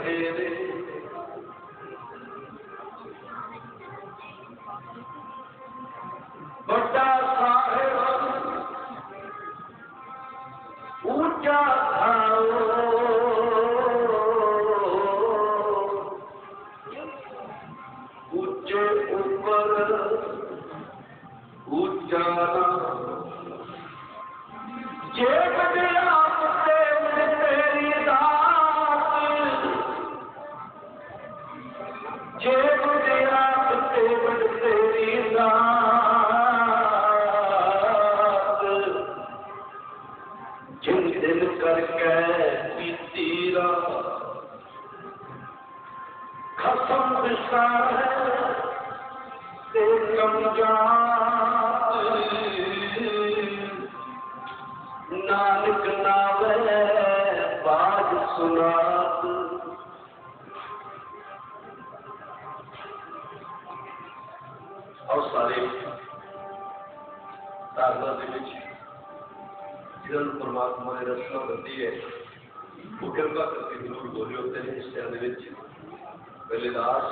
तेरे बड़ा साहेब ऊंचा ऊंचे ऊपर ऊंचा जेब दिया तेरी दात जेब दिया तेरी दात जिन दिल करके तीरा खसम दिशा है कम नानक नावे बाज सुनात और सारे धारणा जिन्होंने परमात्मा ने रचना दी है वो कृपा करके जरूर बोले होते हैं इस टाइम पहले दास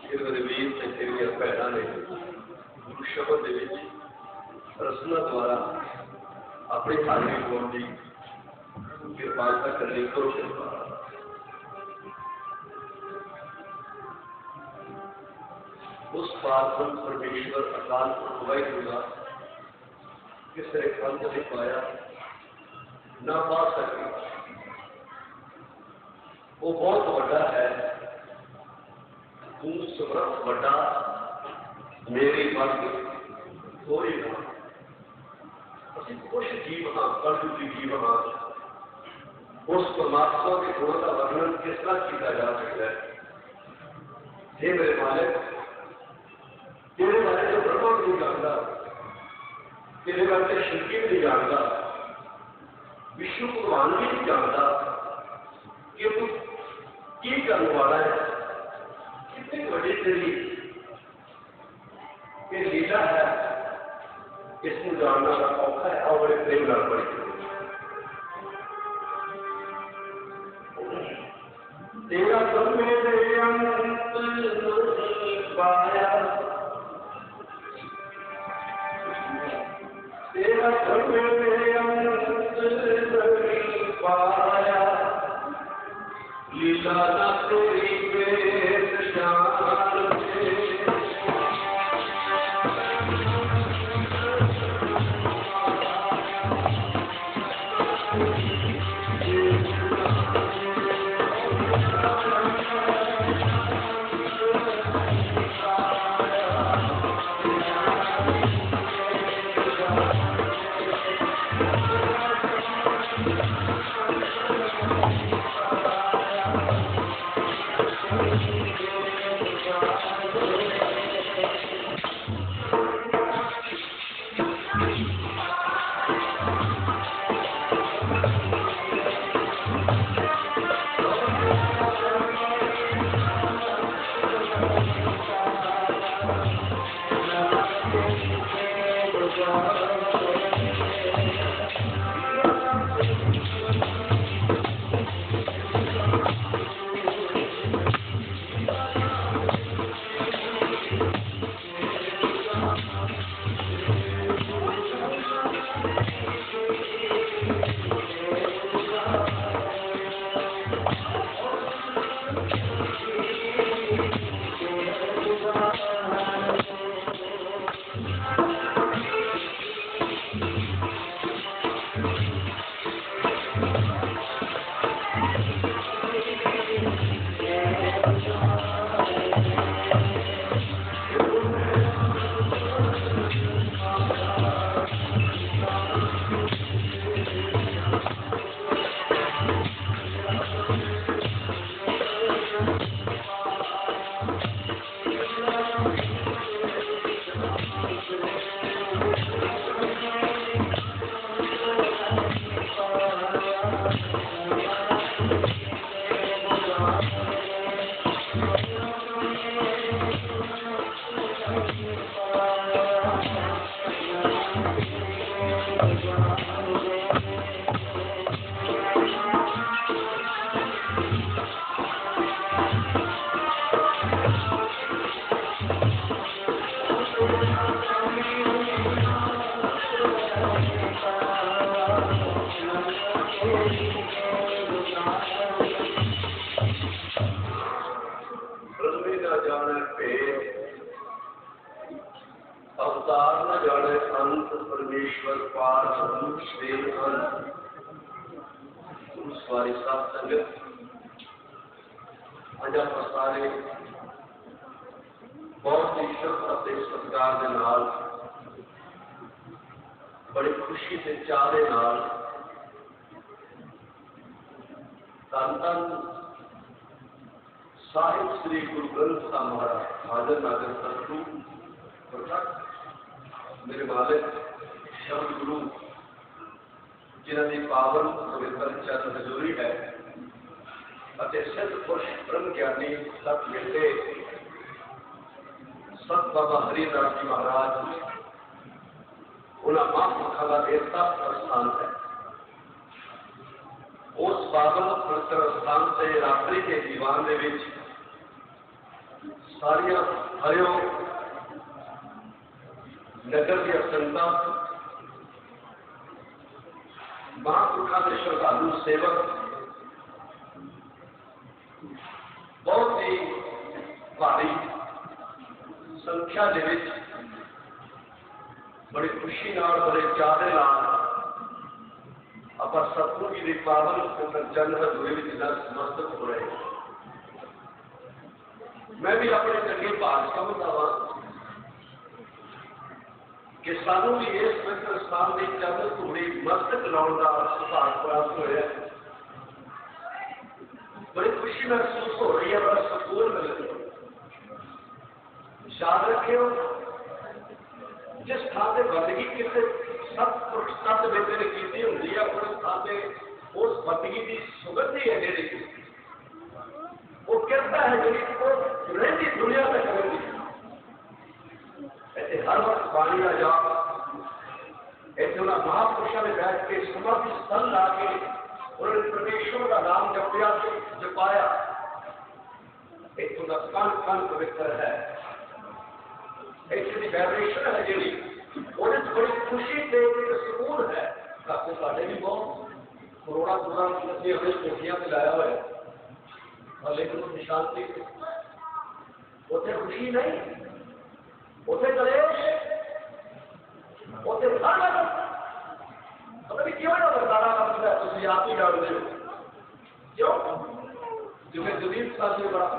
फिर रवीर से तेरिया भैन ने गुरु शब्द रचना द्वारा अपनी हाजिरी होने की कृपालता करने करो कृपा उस पावन परमेश्वर अकाल पुरख होगा किसी ने अंत नहीं पाया ना पा सके वो बहुत बड़ा है तू समर्थ बड़ा मेरी बात कोई ना कुछ जीव हाँ कलयुगी जीव हाँ उस परमात्मा के गुण का वर्णन किस तरह किया जा सकता है हे मेरे मालिक तेरे बारे में ब्रह्मा भी नहीं जानता तेरे बारे में शिव भी नहीं जानता विष्णु भगवान भी नहीं जानता कि तू की करने वाला है कितनी बड़ी तेरी ये लीला है इसको जानना औखा है और बड़े प्रेम ना पड़े तेरा तो मेरे अंत नहीं पाया तेरा तो मेरे अंत नहीं पाया लीला ना तेरी बेद शान पृथ्वी न जाने भेद, अवतार न जाने अंत, परमेश्वर पार स्वरूप से अंत। उस वाली सात संगत अजा पसारे बहुत ही श्रद्धा से सत्कार के नाल, बड़ी खुशी से चाह के नाल धन धन साहिब श्री गुरु ग्रंथ साहब महाराज हाजर नागर सतगुरु प्रकट मेरे मालिक शब्द गुरु जिन्हों की पावन पवित्र चरण हजूरी है अते सिद्ध पुरुष ब्रह्म ज्ञानी सत मिलते सत बाबा हरिदास जी महाराज उन्होंने महापुरुषों का ऐसा स्थान है। उस पावन पवित्र स्थान से रात्रि के दीवान के विच सारिया हरिओ नगर की संगतां महापुरुषों के श्रद्धालु सेवक बहुत ही भारी संख्या के विच बड़ी खुशी नाल बड़े चाह के नाल आप सतगुरु जी की पावन पवित्र चरण हजूरी में नतमस्तक हो रहे। मैं भी अपने चंगे भाग समझता वा कि सानू भी इस पवित्र स्थान में चरण धूड़ी मस्तक लाने का सुभाग प्राप्त होया। बड़ी खुशी महसूस हो रही है, बड़ा सुकून मिल रहा है। याद रखियो जिस थां से बंदगी किसी सतपुरुष सत बेटे ने की होंगी है उस थां से उस बंदगी की सुगंधी है जी वो कहता है जी वो रहती दुनिया तक करेगी। ऐसे हर वक्त पानी का जाप ऐसे उन्हें महापुरुषों ने बैठ के समाधि स्थल ला के उन्होंने परमेश्वर का नाम जपया जपाया। एक उनका कण कण पवित्र है, ऐसी वाइब्रेशन है जी बड़ी खुशी से सुकून है। काफी साढ़े भी बहुत कोरोना पूरा हमें खुशियां पिलाया हुआ है और लेकिन उसकी शांति उसे खुशी नहीं, उसे कलेश, उसे पता नहीं क्यों ना बताना पड़ता है। तुम आप ही डालते हो क्यों? क्योंकि जमीन साथ में बड़ा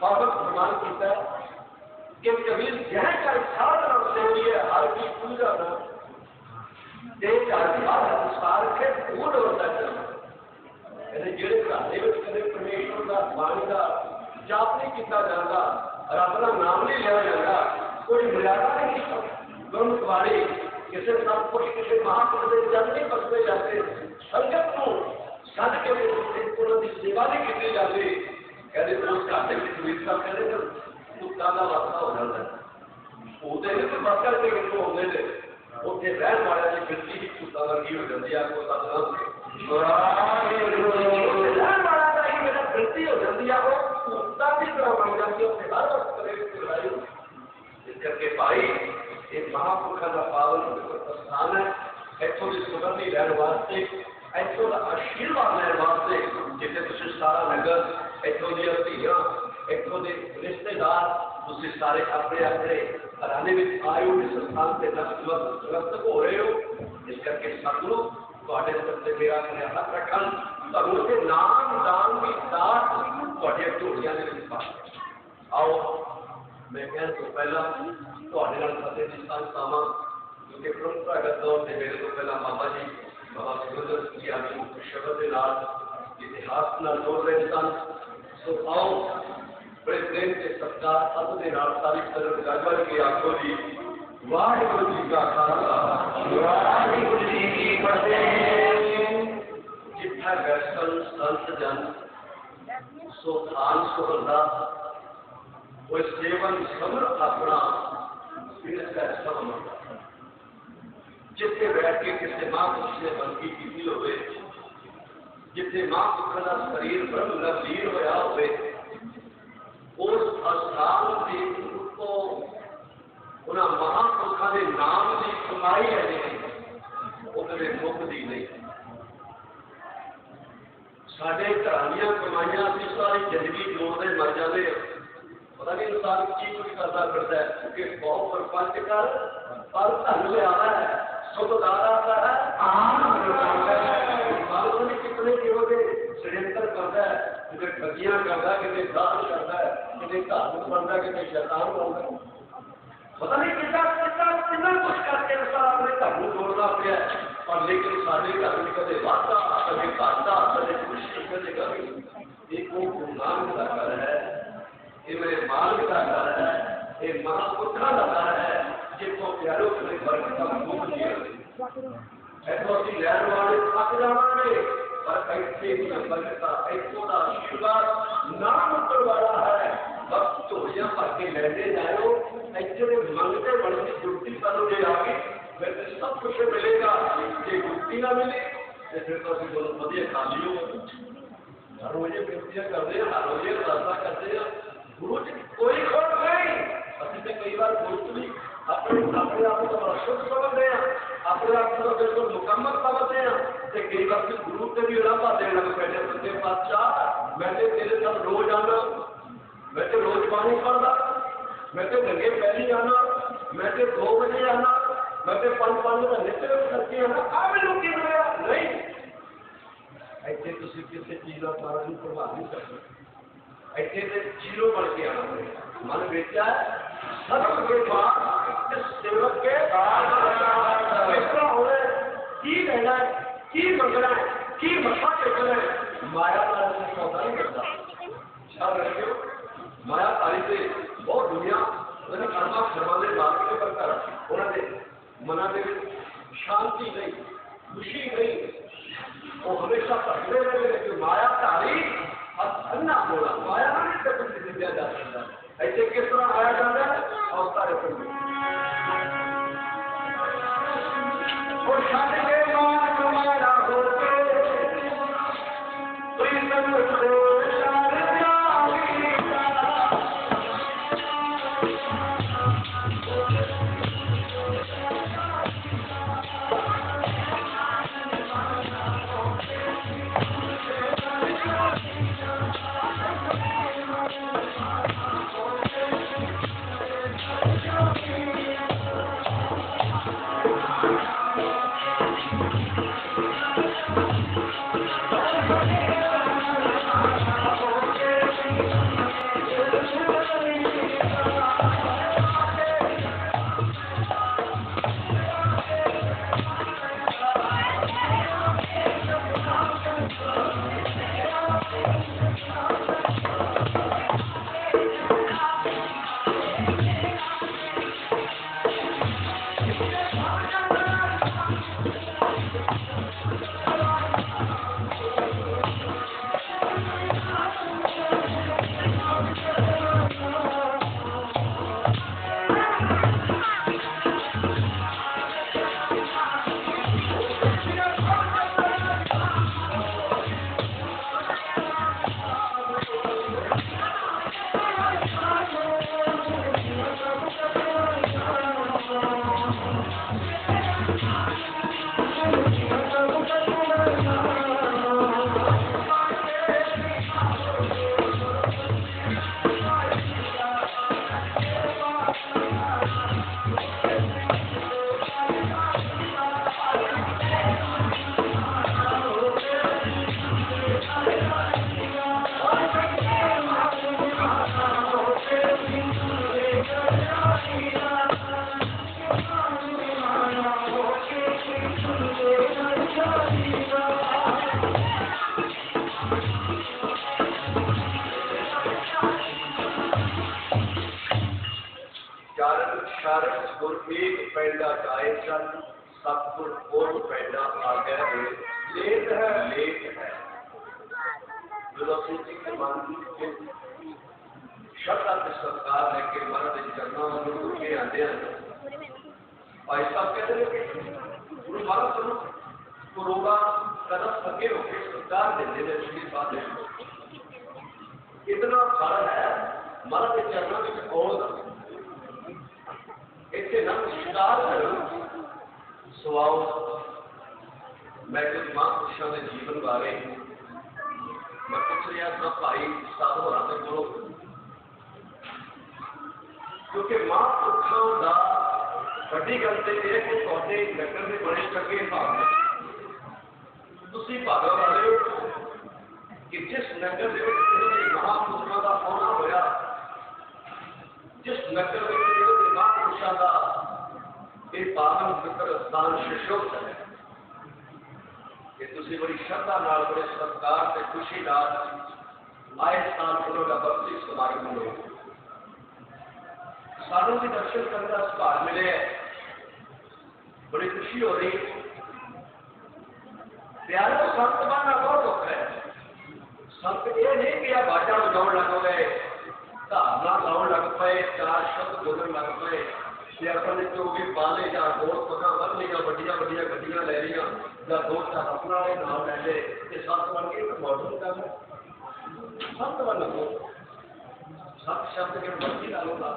पावन प्रमाण करता है कि कभी यह का साधना से लिए हर की पूजा हो देश आधार अनुसार के पूर्ण होता है। जेड़े घराने में कदे परमेश्वर का बाणी का जाप नहीं किया जाता, रब का नाम नहीं लिया जाता, कोई मर्यादा नहीं ग्रंथ वाले किसी सतपुरुष किसी महापुरुष के जल नहीं बसते जाते, संगत को सद के उन्होंने सेवा नहीं की जाती। कहते उस घाटे की सुविधा कहते दुखा का वास्ता हो जाता है। होते नहीं तो बस करके कितों होते थे उत्थे रहन वाले की गिनती भी कुत्ता वर्गी हो जाती है। आपको रहन वाला का ही मेरा गिनती हो जाती है, वो कुत्ता की तरह बन जाती है। उससे हर वक्त करेगी लड़ाई होती। इस करके भाई एक महापुरुषों का पावन स्थान है। इतों की सुगंधी लैन वास्ते, इतों का आशीर्वाद लैन वास्ते जिसे तुम सारा नगर इतों धियां इतों के रिश्तेदार तुम सारे अपने अपने घराने में आए हो, इस स्थान से नतमस्तक हो रहे हो। इस करके सतगुरु तुहाडे सबसे मेरा हाथ रखन तुहानू उसके नाम दान की दात तुहाडे झोलियां दे विच पा। आओ मैं कहने तो पहला तुहाडे नाल फतेह दी सांझ पावां क्योंकि परंपरागत तौर से मेरे तो पहला बाबा जी बाबा सुंदर जी आदि शब्द के नाल इतिहास नाल जोड़ रहे सन। सो आओ बड़े प्रेम से सत्कार अद के नाल सारी तरफ गजबल के आखो जी वाहिगुरू जी का खालसा वाहिगुरू जी की फतेह। जिथे वैसल संत जन सो खान सुहंदा वो सेवन समर अपना जिथे बैठ के किसी महापुरुष ने बंदगी की हो, जिथे महापुरुषों का शरीर ब्रह्म लीन होया हो, उस स्थान से उनको उन्होंने महापुरुषों के नाम की कमाई है वो कभी मुकती नहीं। साढ़े घरानियां कमाइयां असीं सारी जिंदगी जोड़ते मर जाते पता नहीं इंसान की कुछ करता फिरता है क्योंकि बहुत सरपंच कर पर धन लिया है सुखदार आता है कितने किलो के षड्यंत्र करता है कितने ठगियां करता है कितने दान करता है कितने धार्मिक बनता है कितने शैतान बनता है पता नहीं कितना कुछ करके अपने घर को जोड़ना पाया पर लेकिन साढ़े घर में कदे वाधा कदे घाटा कदे खुशी कदे कमी एक वो गुरु का घर है ये मेरे मार्ग का घर है ये महापुरुषों का घर है जिनको प्यारों के घर का मुख दिया ऐसा कि लहर वाले थक जावांगे पर ऐसे ही बरकता ऐसों का आशीर्वाद नाम ऊपर वाला है बस झोलियां भर के लेते जाओ ऐसे मंगते बढ़ती जुट्टी करो जे आगे फिर सब कुछ मिलेगा जे जुट्टी ना मिले तो फिर तो असं दोनों वधिया खाली हो हर रोजे बेनतियां करते हैं हर रोजे अरदासा करते हैं गुरु जी कोई खोट नहीं असं तो कई बार गुरु भी अपने आप को बड़ा शुद्ध समझते हैं अपने आप को बिल्कुल मुकम्मल समझते हैं कई बार गुरु से भी उड़ा पाते हैं बैठे सच्चे पातशाह मैं तेरे साथ रोज आना मैं तो रोज पानी पड़ता मैं तो गंगे पहली आना मैं तो 2 बजे आना मैं तो 5 घंटे करके आना आ मैनू की मिलेगा नहीं ऐसे तुम किसी चीज का सारा नहीं प्रभाव नहीं कर सकते ऐसे तो जीरो बन के आना पड़ेगा मन बेचा है सत्य के बाद सेवक के होना की लेना है की मंगना है की मथा टेकना है माया का सौदा नहीं करता ख्याल रखियो माया तारी से बहुत दुनिया कर्मा शर्मा के बात के करता उन्होंने मना के शांति नहीं खुशी नहीं वो हमेशा पकड़े रहे कि माया तारी और अन्ना बोला माया नहीं से कुछ दिया जा सकता ऐसे किस तरह आया जाता है और सारे पैदा गाय चल सतगुर कोट पैदा आ गया लेट है जो सूची के मन के श्रद्धा के सत्कार लेके मन के चरणों में के आते हैं भाई साहब कहते हैं कि गुरु महाराज स्वरूप पुरोगा कदम सके होके सत्कार देने में श्री बात है इतना फल है मन के चरणों में कौन इसे नमस्कार सुआओ मैं कुछ महापुरुषों के जीवन बारे सुनिया सब भाई साधु होरां को, क्योंकि महापुरुषों का वड्डी गल ते यह कि तुहाडे नगर के बड़े चंगे भाग तुसीं भागा वाले हो कि जिस नगर के महापुरुषों का आना होया, जिस नगर के महापुरुषों का ये पावन पवित्र स्थान शिशोक्त है कि तुसीं बड़ी श्रद्धा नाल बड़े सत्कार ते खुशी नाल आए साल उन्होंने बख्शी समागम लो। साधु के दर्शन करने का सुभाग मिले, बड़ी खुशी हो रही। प्यारे संत बनना बहुत औखा है। संत ये नहीं कि आप बाजा बजाउन लग गए, धारणा लाउन लग पे, चार शब्द बोलन लग पे, अपने जो भी बाले या होर पता बन लिया वड्डियां वड्डियां गड्डियां ले लिया या दो चार अपना नाम ले ले, संत बन के मॉडर्न कर संत बन लो। सत शब्द के मर्जी डालूंगा,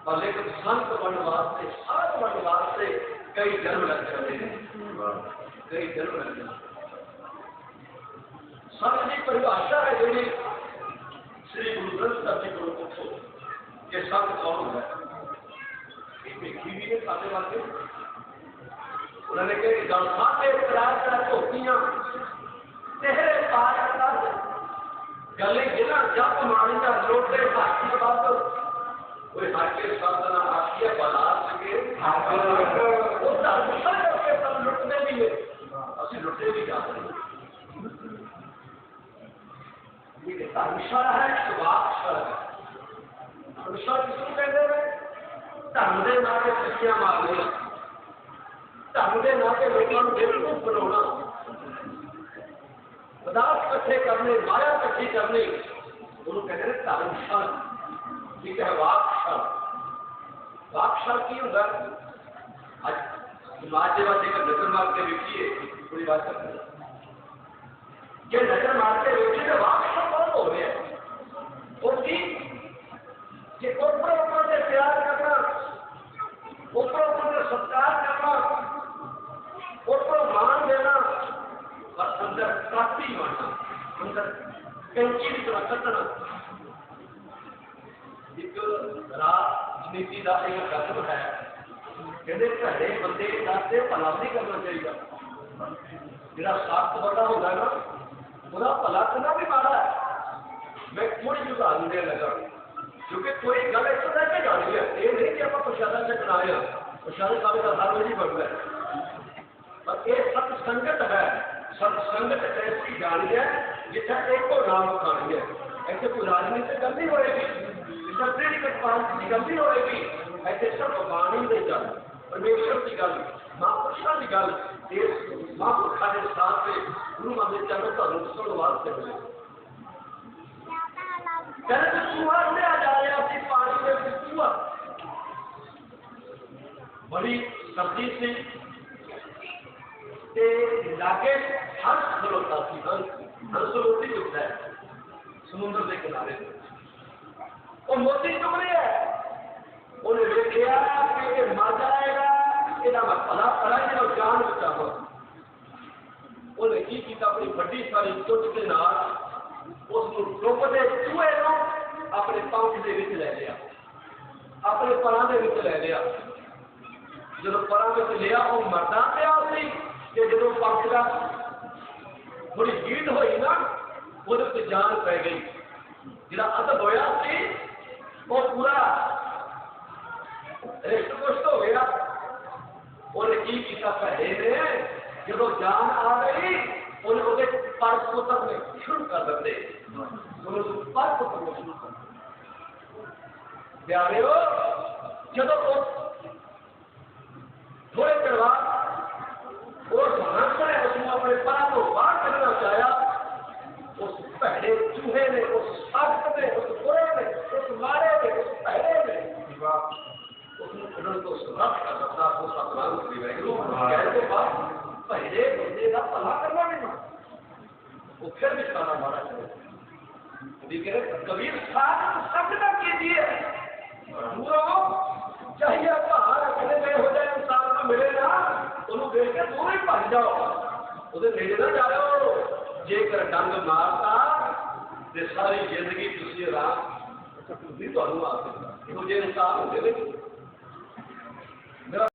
और लेकिन संत बनने वास्ते साध बनने वास्ते कई जन्म लग जाते हैं, कई जन्म लग जाते। संत की परिभाषा है जी श्री गुरु ग्रंथ साहब जी को पूछो कि संत कौन है। देखी भी है साधे वाले, उन्होंने कहा गलफा के करार कर धोतियां तेरे पार कर गले गिला जप मारिया लोटे हाथी बात कोई हाके शब्द ना आखिया बना सके वो धर्मशाला करके सब लुटने भी है, असि लुटे भी जाते हैं। ये धर्मशाला है, सुभाषशाला है। धर्मशाला किसको कहते हैं? धर्म के नाम से खुशियां मारना, धर्म के नाम से लोगों को बेवकूफ बनाना, पदार्थ इकट्ठे करने, माया इकट्ठी करनी, उन्होंने कहते हैं धर्मशाला। ठीक है, वाकशाला। वाकशाला की होगा आज समाजवादी का नजर मार के देखिए, पूरी बात करते हैं ये नजर मार के देखिए तो वाकशाला कौन हो गया? और कि ऊपर ऊपर से प्यार करना, ऊपर ऊपर से सत्कार करना, ऊपर मान देना और अंदर काफी मानना, अंदर कैंची की तरह कटना। एक राजनीति का एक तत्व है, कहते घरे बंदे का भला नहीं करना चाहिए। जो सात बड़ा होगा ना पूरा भला करना भी माड़ा है। मैं थोड़ी जी उदाहरण देने लगा, क्योंकि कोई गल इस तरह से जानी है, ये नहीं कि आप प्रशासन से बनाए, प्रशासन सारे का हर वही बढ़ है, पर यह सत्संगत है। सत्संगत ऐसी जानी है जिसे एक को नाम खानी है। ऐसे कोई राजनीति गल नहीं होएगी, की गल नहीं होएगी, ऐसे सब बाणी नहीं गल, परमेश्वर की गल, महापुरुषों की गल, महापुरुषों के साथ से गुरु महाराज चरण का रुखसर वास्ते मिले। बड़ी सर्दी से लागे हंस खलोता थी, हंस रोटी चुकता है समुद्र के किनारे और मोती चुक रही है। उन्हें देखा कि मर जाएगा, इतना मैं भला कराई और जान बचावा। उन्हें की किया अपनी बड़ी सारी चुट के नाल उसको डुबते चूहे को अपने पंख के विच ले लिया, अपने परां दे विच ले लिया। जो परां विच लिया वो मरदा पिया सी कि जो पंख का थोड़ी हीट हुई ना वो जान पै गई। जिहड़ा अदब होया सी वो पूरा रिश्त पुष्ट हो गया। उन्हें की किया पहले ने जो जान आ गई उन्हें उसे पर पुत्रने शुरू कर देते, पर पुत्रने शुरू कर प्यारे हो। जब थोड़े देर बाद उस हंस ने उसको अपने पर को बाहर करना चाहा, उस पहले चूहे ने, उस सख्त ने, उस बुरे ने, उस मारे ने, उस पहले ने उसको सुरक्षा का सत्ता को सतनाम करी वैगुरु कहते बाद पहले बंदे का भला करना नहीं, वो फिर भी खाना मारा चले। कबीर शब्द ना कीजिए, चाहिए बाहर अकेले में हो जाए, इंसान को मिले ना उन्होंने देख के दूर ही भज जाओ, उसे नेड़े ना जाओ। जेकर डंग मारता ਤੇ ਸਾਰੀ ਜ਼ਿੰਦਗੀ ਤੁਸੀਂ ਆਰਾਮ ਨਹੀਂ ਤੁਹਾਨੂੰ ਆ ਸਕਦਾ ਇਹੋ ਜਿਹੇ ਇਨਸਾਨ ਹੁੰਦੇ ਨੇ